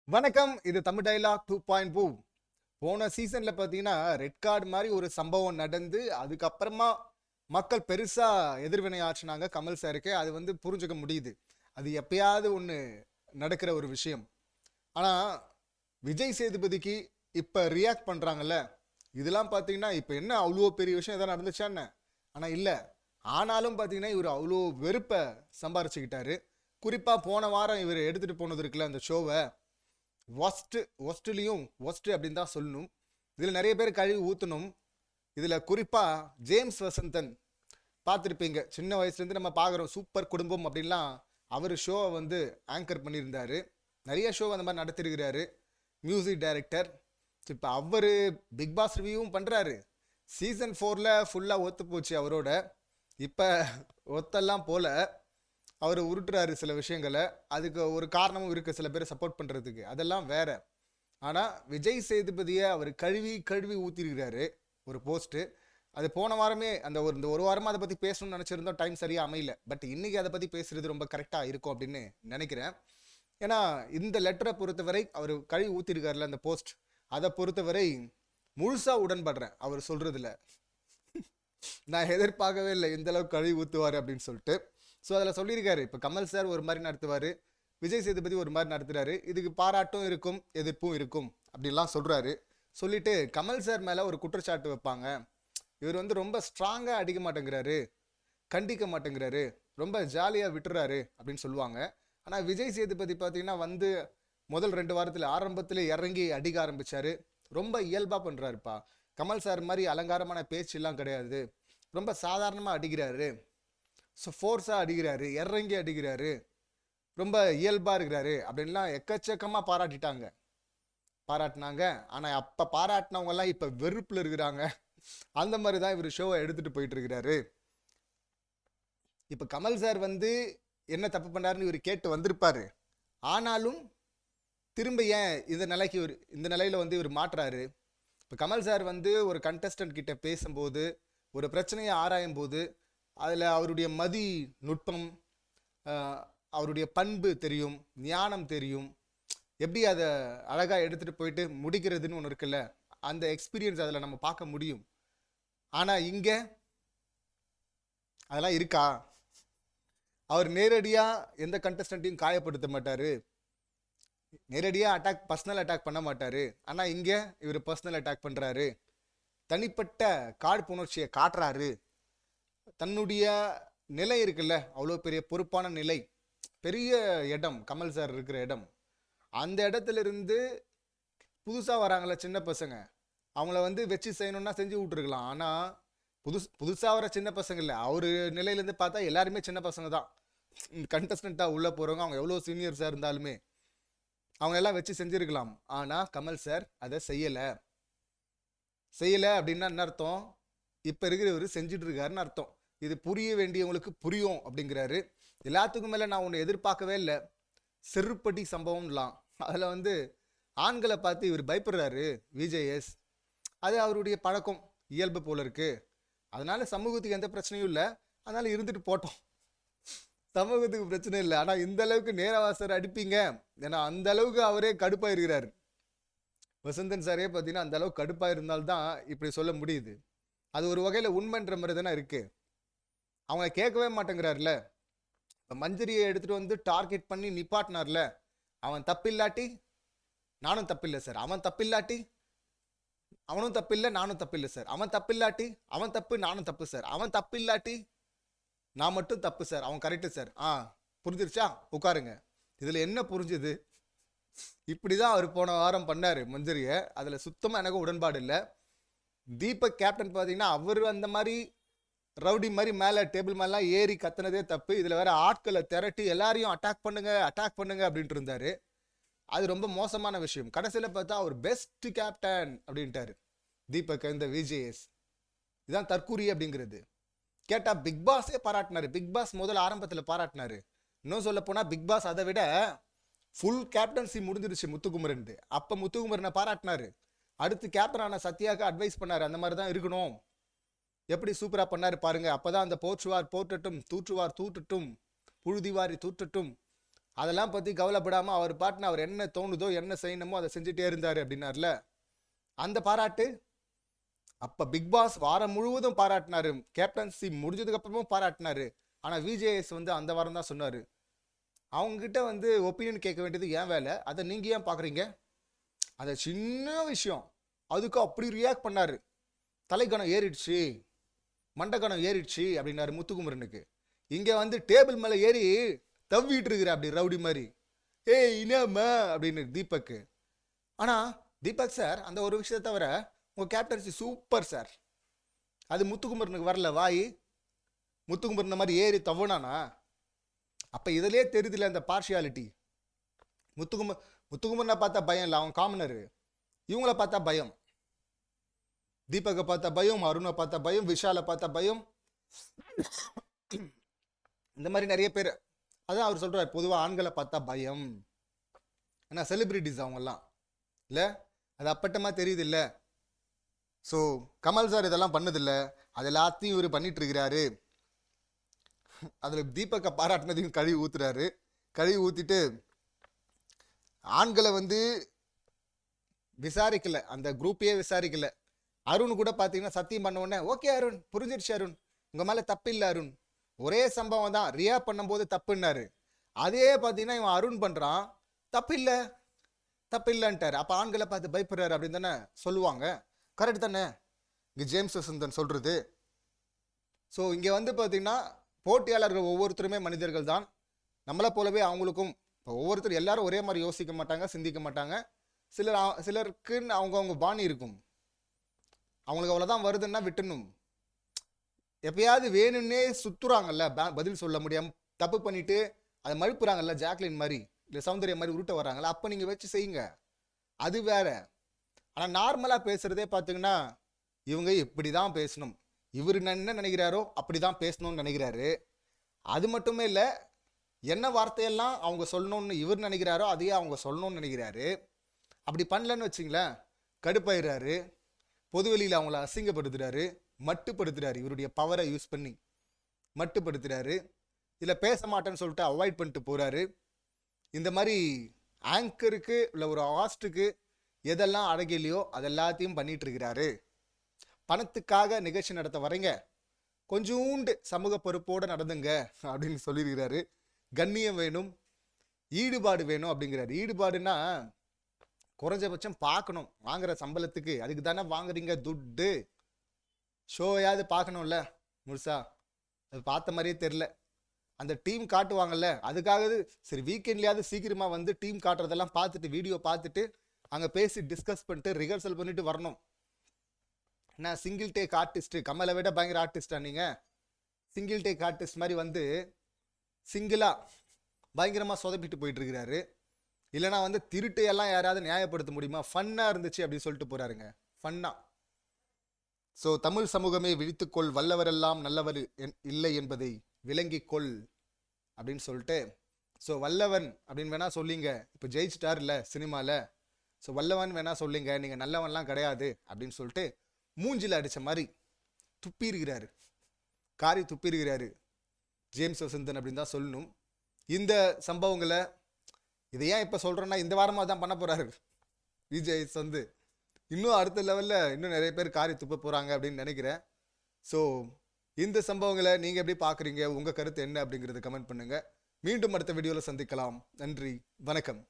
வணக்கம். இது தமிழ் டைலாக் 2.0. போன சீசன்ல பார்த்தீங்கன்னா, ரெட் கார்டு மாரி ஒரு சம்பவம் நடந்து, அதுக்கப்புறமா மக்கள் பெருசா எதிர்வினை ஆற்றுனாங்க கமல் சாருக்கு. அது புரிஞ்சுக்க முடியுது. அது எப்பயாவது ஒண்ணு நடக்கிற ஒரு விஷயம். ஆனா, விஜய் சேதுபதிக்கு இப்ப ரியாக்ட் பண்றாங்கல்ல, இதெல்லாம் பார்த்தீங்கன்னா, இப்ப என்ன அவ்ளோ பெரிய விஷயம் எதா நடந்துச்சா என்ன? ஆனா இல்ல. ஆனாலும் பார்த்தீங்கன்னா, இவரு அவ்ளோ வெறுப்ப சம்பாரிச்சுக்கிட்டாரு. குறிப்பா போன வாரம் இவரு எடுத்துட்டு போனது இருக்குல்ல, அந்த ஷோவ ஒஸ்ட்லயும் ஒஸ்ட் அப்படின்னு தான் சொல்லணும். இதில் நிறைய பேர் கழுவி ஊற்றணும். இதில் குறிப்பாக ஜேம்ஸ் வசந்தன் பார்த்துருப்பீங்க. சின்ன வயசுலேருந்து நம்ம பார்க்குறோம் சூப்பர் குடும்பம் அப்படின்லாம் அவர் ஷோவை ஆங்கர் பண்ணியிருந்தார். நிறைய ஷோ அந்த மாதிரி நடத்திருக்கிறாரு. Music director. இப்போ அவர் பிக் பாஸ் ரிவ்யூவும் பண்ணுறாரு. சீசன் 4ல் ஃபுல்லாக ஒத்து போச்சு அவரோட. இப்போ ஒத்தெல்லாம் போல அவர் உருட்டுறாரு சில விஷயங்களை. அதுக்கு ஒரு காரணமும் இருக்குது சில பேரை சப்போர்ட் பண்ணுறதுக்கு. அதெல்லாம் வேற. ஆனால் விஜய் சேதுபதியை அவர் கழுவி கழுவி ஊற்றிருக்கிறாரு ஒரு போஸ்ட்டு. அது போன வாரமே இந்த ஒரு வாரமாக அதை பற்றி பேசணும்னு நினச்சிருந்தோம். டைம் சரியாக அமையல. பட் இன்றைக்கி அதை பற்றி பேசுகிறது ரொம்ப கரெக்டாக இருக்கும் அப்படின்னு நினைக்கிறேன். ஏன்னா இந்த லெட்டரை பொறுத்தவரை அவர் கழுவி ஊற்றிருக்காருல அந்த போஸ்ட், அதை பொறுத்தவரை முழுசாக உடன்படுறேன் அவர் சொல்கிறதுல. நான் எதிர்பார்க்கவே இல்லை இந்த அளவுக்கு கழுவி ஊற்றுவார் அப்படின்னு சொல்லிட்டு. ஸோ அதில் சொல்லியிருக்காரு, இப்போ கமல் சார் ஒரு மாதிரி நடத்துவார், விஜய் சேதுபதி ஒரு மாதிரி நடத்துகிறாரு, இதுக்கு பாராட்டும் இருக்கும் எதிர்ப்பும் இருக்கும் அப்படிலாம் சொல்கிறாரு. சொல்லிட்டு கமல் சார் மேலே ஒரு குற்றச்சாட்டு வைப்பாங்க. இவர் ரொம்ப ஸ்ட்ராங்காக அடிக்க மாட்டேங்கிறாரு, கண்டிக்க மாட்டேங்கிறாரு, ரொம்ப ஜாலியாக விட்டுறாரு அப்படின்னு சொல்லுவாங்க. ஆனால் விஜய் சேதுபதி பார்த்தீங்கன்னா முதல் 2 வாரத்தில் ஆரம்பத்தில் இறங்கி அடிக்க ஆரம்பித்தார். ரொம்ப இயல்பாக பண்ணுறாருப்பா. கமல் சார் மாதிரி அலங்காரமான பேச்செல்லாம் கிடையாது. ரொம்ப சாதாரணமாக அடிக்கிறாரு. ஸோ ஃபோர்ஸாக அடிக்கிறாரு, இறங்கி அடிக்கிறாரு, ரொம்ப இயல்பாக இருக்கிறாரு அப்படின்லாம் எக்கச்சக்கமாக பாராட்டினாங்க. ஆனால் அப்போ பாராட்டினவங்கெல்லாம் இப்போ வெறுப்பில் இருக்கிறாங்க. அந்த மாதிரி தான் இவர் ஷோவை எடுத்துகிட்டு போயிட்டு இருக்கிறாரு. இப்போ கமல் சார் என்ன தப்பு பண்ணாருன்னு இவர் கேட்டு வந்திருப்பாரு. ஆனாலும் திரும்ப ஏன் இந்த நிலையில் இவர் மாட்டுறாரு? இப்போ கமல் சார் ஒரு கண்டஸ்டன்ட் கிட்ட பேசும்போது, ஒரு பிரச்சனையை ஆராயும் போது, அதில் அவருடைய மதி நுட்பம், அவருடைய பண்பு தெரியும், ஞானம் தெரியும், எப்படி அதை அழகாக எடுத்துகிட்டு போயிட்டு முடிக்கிறதுன்னு ஒன்று இருக்குல்ல, அந்த எக்ஸ்பீரியன்ஸ் அதில் நம்ம பார்க்க முடியும். ஆனால் இங்கே அதெல்லாம் இருக்கா? அவர் நேரடியாக எந்த கண்டஸ்டன்ட்டையும் காயப்படுத்த மாட்டார், நேரடியாக பர்சனல் அட்டாக் பண்ண மாட்டார். ஆனால் இங்கே இவர் பர்சனல் அட்டாக் பண்ணுறாரு, தனிப்பட்ட காழ்ப்புணர்ச்சியை காட்டுறாரு. தன்னுடைய நிலை இருக்குல்ல, அவ்வளோ பெரிய பொறுப்பான நிலை, பெரிய இடம் கமல் சார் இருக்கிற இடம், அந்த இடத்துல இருந்து புதுசாக வராங்கள சின்ன பசங்க, அவங்கள வச்சு செய்யணும்னா செஞ்சு விட்டுருக்கலாம். ஆனால் புதுசாக வர சின்ன பசங்க இல்லை, அவர் நிலையிலேருந்து பார்த்தா எல்லாருமே சின்ன பசங்க தான். கண்டஸ்டண்ட்டாக உள்ளே போகிறவங்க அவங்க எவ்வளோ சீனியர்ஸாக இருந்தாலுமே அவங்க எல்லாம் வச்சு செஞ்சுருக்கலாம். ஆனால் கமல் சார் அதை செய்யலை அப்படின்னா என்ன அர்த்தம்? இப்போ இருக்கிறவர் செஞ்சுட்டு இருக்காருன்னு அர்த்தம். இது புரிய வேண்டியவங்களுக்கு புரியும் அப்படிங்கிறாரு. எல்லாத்துக்கும் மேலே நான் ஒன்று எதிர்பார்க்கவே இல்லை, செருப்படி சம்பவம்லாம். அதில் ஆண்களை பார்த்து இவர் பயப்படுறாரு விஜேஎஸ். அது அவருடைய பழக்கம், இயல்பு போல இருக்கு. அதனால சமூகத்துக்கு எந்த பிரச்சனையும் இல்லை, அதனால இருந்துட்டு போட்டோம், சமூகத்துக்கு பிரச்சனை இல்லை. ஆனால் இந்த அளவுக்கு நேரவாசர் அடிப்பீங்க, ஏன்னா அந்த அளவுக்கு அவரே கடுப்பாக இருக்கிறார். வசந்தன் சாரே பார்த்தீங்கன்னா அந்த அளவுக்கு கடுப்பாக இருந்தால்தான் இப்படி சொல்ல முடியுது. அது ஒரு வகையில் உண்மைன்ற மாதிரி தானே இருக்கு. அவங்க கேட்கவே மாட்டேங்கிறாருல. இப்போ மஞ்சரியை எடுத்துகிட்டு டார்கெட் பண்ணி நிப்பாட்டினார்ல, அவன் தப்பில்லாட்டி நானும் தப்பில்லை சார், அவன் தப்பில்லாட்டி அவனும் தப்பில்லை நானும் தப்பில்லை சார், அவன் தப்பில்லாட்டி அவன் தப்பு நானும் தப்பு சார், அவன் தப்பில்லாட்டி நான் மட்டும் தப்பு சார், அவன் கரெக்டு சார். புரிஞ்சிருச்சா, உட்காருங்க. இதில் என்ன புரிஞ்சுது? இப்படி தான் அவர் போன வாரம் பண்ணார் மஞ்சரியை. அதில் சுத்தமாக எனக்கு உடன்பாடு இல்லை. தீபக் கேப்டன் பார்த்தீங்கன்னா அவர் அந்த மாதிரி ரவுடி மாதிரி மேலே டேபிள் மேலாம் ஏறி கத்துனதே தப்பு. இதில் வேற ஆட்களை திரட்டி எல்லாரையும் அட்டாக் பண்ணுங்க அப்படின்ட்டு இருந்தாரு. அது ரொம்ப மோசமான விஷயம். கடைசியில் பார்த்தா அவர் பெஸ்ட் கேப்டன் அப்படின்ட்டாரு தீபக் இந்த விஜேஎஸ். இதுதான் தற்கூரி அப்படிங்கிறது. கேட்டால் பிக் பாஸே பாராட்டினாரு. பிக் பாஸ் முதல் ஆரம்பத்தில் பாராட்டினாரு. இன்னும் சொல்ல போனால் பிக் பாஸ் அதை விட ஃபுல் கேப்டன்சி முடிஞ்சிருச்சு முத்துக்குமரன். அப்போ முத்துக்குமரனை பாராட்டினாரு. அடுத்து கேப்டனான சத்யாவுக்கு அட்வைஸ் பண்ணார், அந்த மாதிரி தான் இருக்கணும். எப்படி சூப்பராக பண்ணார் பாருங்க. அப்போ தான் அந்த போற்றுவார் போற்றட்டும், தூற்றுவார் தூற்றட்டும், புழுதிவாரி தூற்றட்டும், அதெல்லாம் பற்றி கவலைப்படாமல் அவர் பாட்டுன்னு அவர் என்ன தோணுதோ என்ன செய்யணுமோ அதை செஞ்சுட்டே இருந்தார் அப்படின்னார்ல, அந்த பாராட்டு அப்போ பிக் பாஸ் வாரம் முழுவதும் பாராட்டினாரு, கேப்டன்சி முடிஞ்சதுக்கு அப்புறமும் பாராட்டினாரு. ஆனால் விஜேஎஸ் வந்து அந்த வாரம் தான் சொன்னார், அவங்ககிட்ட வந்து ஒப்பீனியன் கேட்க வேண்டியது ஏன் வேலை, அதை நீங்கள் ஏன் பார்க்குறீங்க, அந்த சின்ன விஷயம் அதுக்கு அப்படி ரியாக்ட் பண்ணாரு. தலைக்கணம் ஏறிடுச்சு, மண்டக்கணம் ஏறிடுச்சு அப்படின்னாரு முத்துக்குமரனுக்கு. இங்கே வந்து டேபிள் மேலே ஏறி தவ்விட்டு இருக்கிற அப்படி ரவுடி மாதிரி, ஏய் இனாமா அப்படின்னு தீபக்கு. ஆனால் தீபக் சார் அந்த ஒரு விஷயத்தை தவிர உங்கள் கேப்டன்சி சூப்பர் சார். அது முத்துக்குமரனுக்கு வரல வாய், முத்துக்குமரன் மாதிரி ஏறி தவணானா. அப்போ இதிலே தெரியுதுல அந்த பார்ஷியாலிட்டி. முத்துக்குமரனை பார்த்தா பயம் இல்லை, அவன் காமனரு. இவங்கள பார்த்தா பயம், தீபக்கை பார்த்தா பயம், அருணை பார்த்தா பயம், விஷாலை பார்த்தா பயம், இந்த மாதிரி நிறைய பேர். அதான் அவர் சொல்றார், பொதுவாக ஆண்களை பார்த்தா பயம். ஏன்னா செலிபிரிட்டிஸ் அவங்கெல்லாம் இல்லை, அது அப்பட்டமாக தெரியுது இல்லை. ஸோ கமல் சார் இதெல்லாம் பண்ணதில்லை, அது எல்லாத்தையும் இவர் பண்ணிட்டு இருக்கிறாரு. அதில் தீபக்கை பாராட்டினதையும் கழுவி ஊத்துறாரு. கழுவி ஊற்றிட்டு ஆண்களை வந்து விசாரிக்கல, அந்த குரூப்பையே விசாரிக்கல. அருண் கூட பார்த்தீங்கன்னா சத்தியம் பண்ண உடனே ஓகே அருண் புரிஞ்சிருச்சு அருண், உங்கள் மேலே தப்பு இல்லை அருண், ஒரே சம்பவம் தான் ரியா பண்ணும்போது தப்புன்னாரு. அதே பார்த்தீங்கன்னா இவன் அருண் பண்ணுறான், தப்பு இல்லை தப்பு இல்லைன்ட்டார். அப்போ ஆண்களை பார்த்து பயப்படுறாரு அப்படின்னு தானே சொல்லுவாங்க. கரெக்ட் தானே இங்கே ஜேம்ஸ் வசந்தன் சொல்கிறது. ஸோ இங்கே வந்து பார்த்தீங்கன்னா போட்டியாளர்கள் ஒவ்வொருத்தருமே மனிதர்கள் தான், நம்மளை போலவே அவங்களுக்கும் இப்போ ஒவ்வொருத்தர் எல்லாரும் ஒரே மாதிரி யோசிக்க மாட்டாங்க, சிந்திக்க மாட்டாங்க. சிலருக்குன்னு அவங்கவுங்க பாணி இருக்கும், அவங்களுக்கு அவ்வளோதான் வருதுன்னா விட்டுணும். எப்பயாவது வேணும்னே சுற்றுறாங்கல்ல, பதில் சொல்ல முடியாமல் தப்பு பண்ணிட்டு அதை மழுப்புறாங்கல்ல, ஜாக்லின் மாதிரி இல்லை சௌந்தர்யா மாதிரி உருட்ட வர்றாங்கல்ல, அப்போ நீங்கள் வச்சு செய்யுங்க, அது வேற. ஆனால் நார்மலாக பேசுகிறதே பார்த்தீங்கன்னா இவங்க இப்படி தான் பேசணும், இவர் என்ன நினைக்கிறாரோ அப்படி தான் பேசணும்னு நினைக்கிறாரு. அது மட்டுமே இல்லை, என்ன வார்த்தையெல்லாம் அவங்க சொல்லணும்னு இவர் நினைக்கிறாரோ அதையே அவங்க சொல்லணும்னு நினைக்கிறாரு. அப்படி பண்ணலன்னு வச்சிங்களேன் கடுப்பாயிடுறாரு, பொதுவெளியில் அவங்கள அசிங்கப்படுத்துறாரு, மட்டுப்படுத்துறாரு, இவருடைய பவரை யூஸ் பண்ணி மட்டுப்படுத்துறாரு. இதில் பேச மாட்டேன்னு சொல்லிட்டு அவாய்ட் பண்ணிட்டு போகிறாரு. இந்த மாதிரி ஆங்கருக்கு இல்லை ஒரு ஹாஸ்ட்டுக்கு எதெல்லாம் அழகிலையோ அதெல்லாத்தையும் பண்ணிட்டு இருக்கிறாரு. பணத்துக்காக நிகழ்ச்சி நடத்த வரீங்க, கொஞ்சோண்டு சமூக பொறுப்போடு நடந்துங்க அப்படின்னு சொல்லியிருக்கிறாரு. கண்ணியம் வேணும், ஈடுபாடு வேணும் அப்படிங்கிறாரு. ஈடுபாடுன்னா குறைஞ்சபட்சம் பார்க்கணும், வாங்குற சம்பளத்துக்கு அதுக்கு தானே வாங்குறீங்க துட்டு, ஷோயாவது பார்க்கணும்ல முழுசா. அது பார்த்த மாதிரியே தெரில. அந்த டீம் காட்டுவாங்கல்ல, அதுக்காக சரி வீக்கெண்ட்லேயாவது சீக்கிரமாக வந்து டீம் காட்டுறதெல்லாம் பார்த்துட்டு வீடியோ பார்த்துட்டு அங்கே பேசி டிஸ்கஸ் பண்ணிட்டு ரிஹர்சல் பண்ணிட்டு வரணும். என்ன சிங்கிள் டேக் ஆர்டிஸ்ட், கமலை விட பயங்கர ஆர்டிஸ்டா நீங்கள்? சிங்கிள் டேக் ஆர்டிஸ்ட் மாதிரி வந்து சிங்கிளாக பயங்கரமாக சொதப்பிட்டு போயிட்டு இருக்கிறாரு. இல்லைனா வந்து திருட்டையெல்லாம் யாராவது நியாயப்படுத்த முடியுமா? ஃபன்னாக இருந்துச்சு அப்படின்னு சொல்லிட்டு போகிறாருங்க, ஃபன்னாக. ஸோ தமிழ் சமூகமே விழித்துக்கொள், வல்லவரெல்லாம் நல்லவர் இல்லை என்பதை விளங்கிக்கொள் அப்படின்னு சொல்லிட்டு, ஸோ வல்லவன் அப்படின்னு வேணா சொல்லிங்க, இப்போ ஜெயிச்சிட்டார் இல்லை சினிமாவில், ஸோ வல்லவன் வேணா சொல்லிங்க, நீங்கள் நல்லவன்லாம் கிடையாது அப்படின்னு சொல்லிட்டு மூஞ்சில் அடித்த மாதிரி துப்பியிருக்கிறாரு, காரி துப்பியிருக்கிறாரு ஜேம்ஸ் வசந்தன் அப்படின்னு தான் சொல்லணும். இந்த சம்பவங்களை இதை ஏன் இப்போ சொல்கிறேன்னா, இந்த வாரமாக தான் பண்ண போகிறாரு விஜய் வந்து. இன்னும் அடுத்த லெவலில் இன்னும் நிறைய பேர் காரி துப்ப போகிறாங்க அப்படின்னு நினைக்கிறேன். ஸோ இந்த சம்பவங்களை நீங்கள் எப்படி பார்க்குறீங்க, உங்கள் கருத்து என்ன அப்படிங்கிறத கமெண்ட் பண்ணுங்கள். மீண்டும் அடுத்த வீடியோவில் சந்திக்கலாம். நன்றி, வணக்கம்.